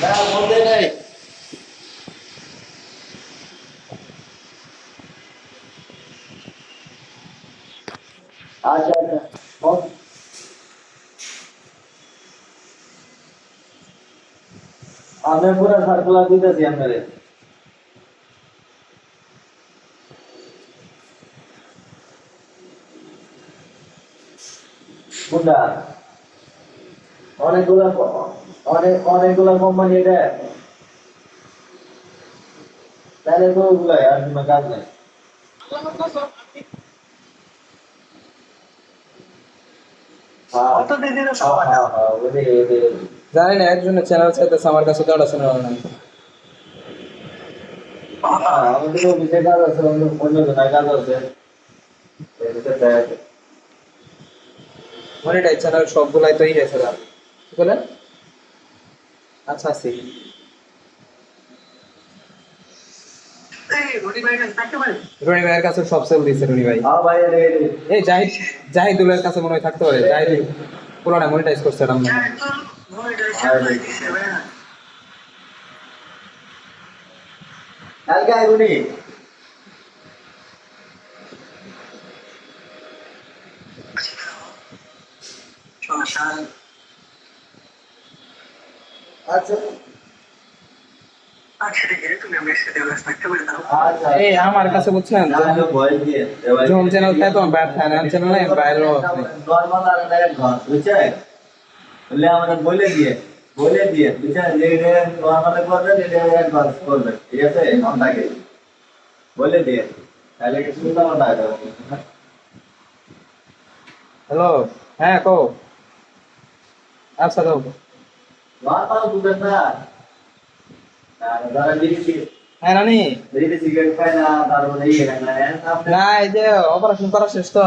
না মধ্যে নাই। আচ্ছা আচ্ছা বল। আমি পুরো সার্কুলার দিতেছি আপনারে। কোনটা? অনেকগুলা অনেকগুলা কোম্পানি এটা। তাহলে তো ওগুলাই আর কোনো কাজ নাই। হ্যাঁ হ্যাঁ হ্যাঁ ওটাই ওটাই। জানি না, একজনের চ্যানেল চাইতেছে আমার কাছে, তো চ্যানেল নাই। আমাদের অফিসে কাজ আছে, অন্য জনের কাজ আছে। এটাতে দেখ। মনিটাইজ চ্যানেল সবগুলাই তো গেছে না, কি বলেন? আচ্ছা আছি। রনি ভাইয়ের কাছে সব সেল দিয়েছে রনি ভাই। হ্যাঁ ভাই রে রে। এই জাহিদুলের কাছে মনে হয় থাকতে পারে, জাহিদুল পুরোটা মনিটাইজ করছে এটা মনে হয়। কালকে আইবুনি। আচ্ছা আচ্ছা। এই আমার কাছে বুঝছেন না আমি ভয় দিয়ে জোন চ্যানেল থাকে তো ব্যাট থাকে না, চ্যানেল নাই বাইরে। নরমাল আর ডাইরেক্ট ঘর বুঝছেন? বলে আমাদের বলে দিয়ে বুঝছেন যে এটা নরমালে করবেন, এটা অ্যাডভান্স করবেন, ঠিক আছে? আপনাকে বলে দিয়ে তাহলে কি সুবিধা হবে না? হ্যালো, হ্যাঁ কো। আচ্ছা দাও। নরমাল বুঝেন না। আর যারা হ্যাঁ রানি। বিড়ি সিগারেট খায় না, তারপরে ইয়ে খায় না, আপনি না, এই যে অপারেশন করা শেষ তো,